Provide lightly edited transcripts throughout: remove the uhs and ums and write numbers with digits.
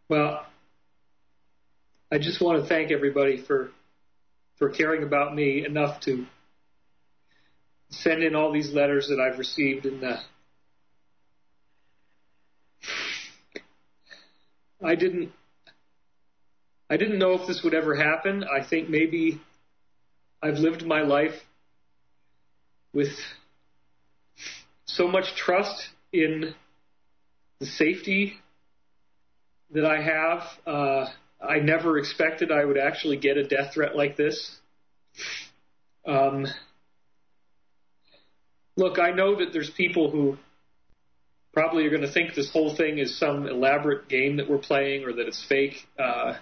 Well, I just want to thank everybody for caring about me enough to send in all these letters that I've received. And I didn't know if this would ever happen. I think maybe I've lived my life with so much trust in the safety that I have. I never expected I would actually get a death threat like this. Look, I know that there's people who probably are going to think this whole thing is some elaborate game that we're playing or that it's fake. I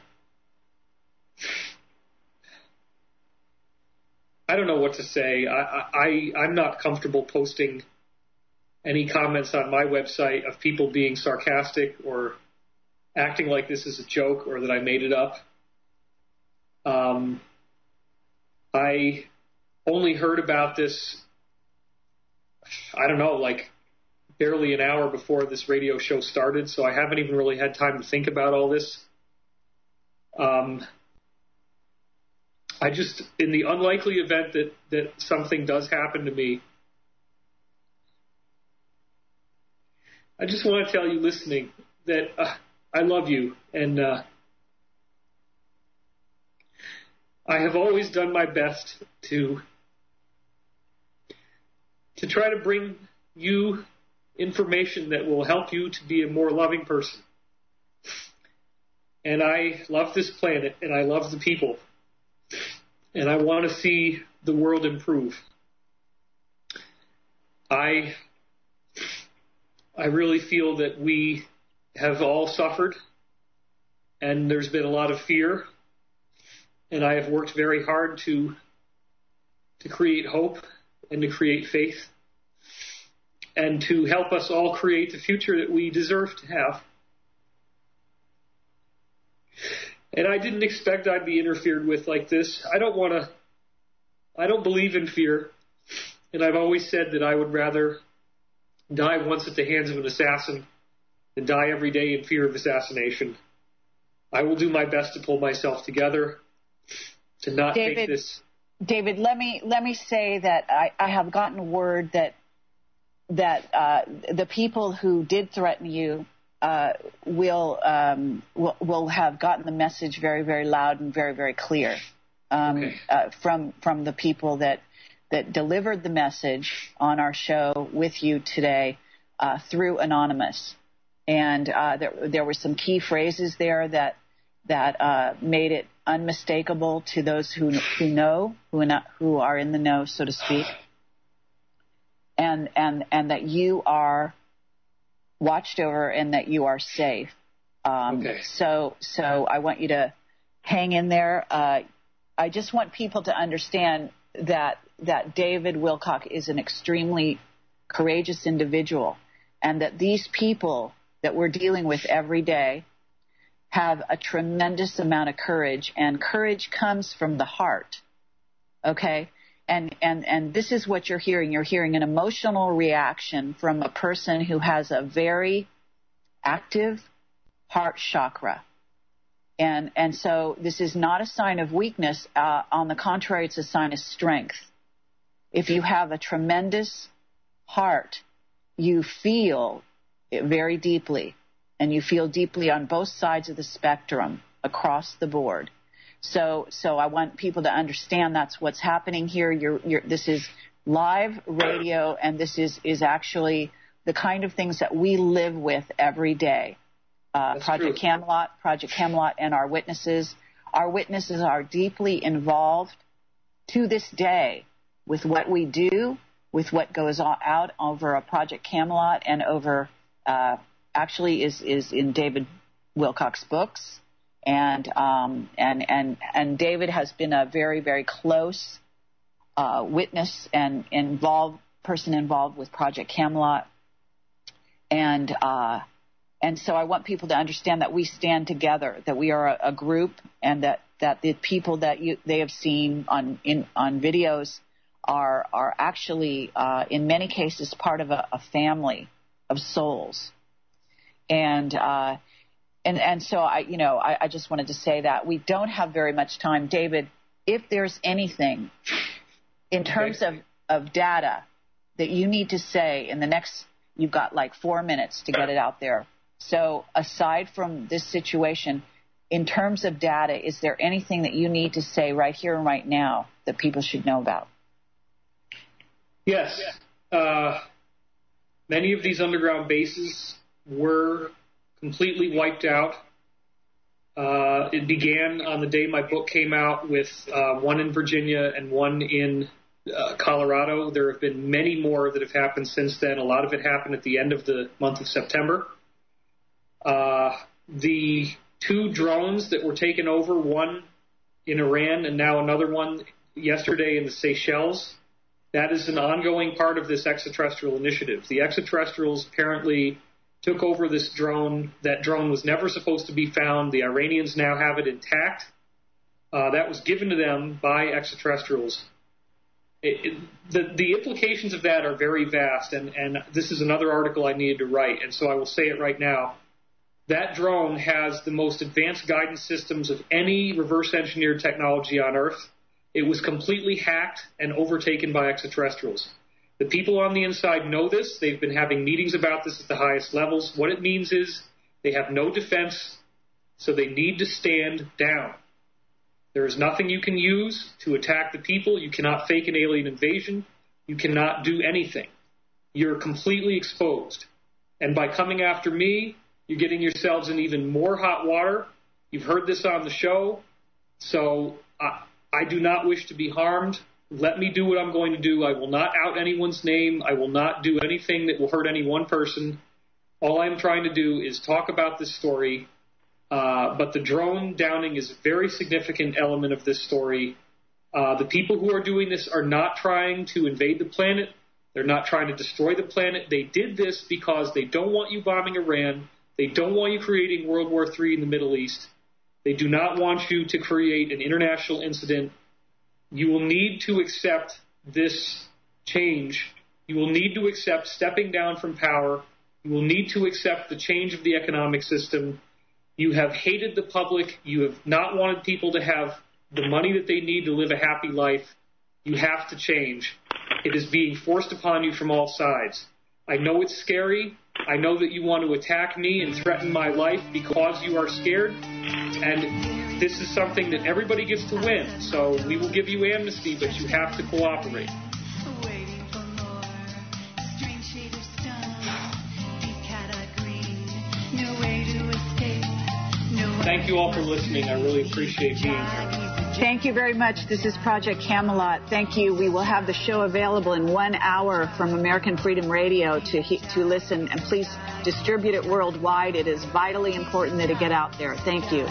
don't know what to say. I'm not comfortable posting any comments on my website of people being sarcastic or acting like this is a joke or that I made it up. I only heard about this, I don't know, like barely an hour before this radio show started, so I haven't even really had time to think about all this. I just, in the unlikely event that something does happen to me, I just want to tell you listening that I love you, and I have always done my best to try to bring you information that will help you to be a more loving person. And I love this planet, and I love the people, and I want to see the world improve. I really feel that we have all suffered, and there's been a lot of fear, and I have worked very hard to create hope and to create faith and to help us all create the future that we deserve to have. And I didn't expect I'd be interfered with like this. I don't believe in fear, and I've always said that I would rather die once at the hands of an assassin than die every day in fear of assassination. I will do my best to pull myself together to not take this. David, let me say that I have gotten word that the people who did threaten you will have gotten the message very, very loud and very, very clear from the people that delivered the message on our show with you today through Anonymous. And there were some key phrases there that made it unmistakable to those who are in the know, so to speak, and that you are watched over and that you are safe. So I want you to hang in there. I just want people to understand that David Wilcock is an extremely courageous individual, and that these people that we're dealing with every day have a tremendous amount of courage, and courage comes from the heart, okay? And this is what you're hearing. You're hearing an emotional reaction from a person who has a very active heart chakra. And so this is not a sign of weakness. On the contrary, it's a sign of strength. If you have a tremendous heart, you feel it very deeply, and you feel deeply on both sides of the spectrum across the board. So I want people to understand that's what's happening here. This is live radio, and this is actually the kind of things that we live with every day. Project Camelot, and our witnesses. Our witnesses are deeply involved to this day with what we do, with what goes out over a Project Camelot, and over actually is in David Wilcock's books. And David has been a very, very close witness and person involved with Project Camelot. And so I want people to understand that we stand together, that we are a group, and that the people that they have seen on videos are actually in many cases part of a family of souls. And And so I just wanted to say that we don't have very much time. David, if there's anything in terms of data that you need to say in the next, you've got like 4 minutes to get it out there. So aside from this situation, in terms of data, is there anything that you need to say right here and right now that people should know about? Yes. Many of these underground bases were completely wiped out. It began on the day my book came out with one in Virginia and one in Colorado. There have been many more that have happened since then. A lot of it happened at the end of the month of September. The 2 drones that were taken over, one in Iran and now another one yesterday in the Seychelles, that is an ongoing part of this extraterrestrial initiative. The extraterrestrials apparently took over this drone. That drone was never supposed to be found. The Iranians now have it intact. That was given to them by extraterrestrials. The implications of that are very vast, and this is another article I needed to write, and so I will say it right now. That drone has the most advanced guidance systems of any reverse-engineered technology on Earth. It was completely hacked and overtaken by extraterrestrials. The people on the inside know this. They've been having meetings about this at the highest levels. What it means is they have no defense, so they need to stand down. There is nothing you can use to attack the people. You cannot fake an alien invasion. You cannot do anything. You're completely exposed. And by coming after me, you're getting yourselves in even more hot water. You've heard this on the show. So I do not wish to be harmed. Let me do what I'm going to do. I will not out anyone's name. I will not do anything that will hurt any one person. All I'm trying to do is talk about this story. But the drone downing is a very significant element of this story. The people who are doing this are not trying to invade the planet. They're not trying to destroy the planet. They did this because they don't want you bombing Iran. They don't want you creating World War III in the Middle East. They do not want you to create an international incident. You will need to accept this change. You will need to accept stepping down from power. You will need to accept the change of the economic system. You have hated the public. You have not wanted people to have the money that they need to live a happy life. You have to change. It is being forced upon you from all sides. I know it's scary. I know that you want to attack me and threaten my life because you are scared. And this is something that everybody gets to win. So we will give you amnesty, but you have to cooperate. Thank you all for listening. I really appreciate being here. Thank you very much. This is Project Camelot. Thank you. We will have the show available in 1 hour from American Freedom Radio to listen. And please distribute it worldwide. It is vitally important that it get out there. Thank you.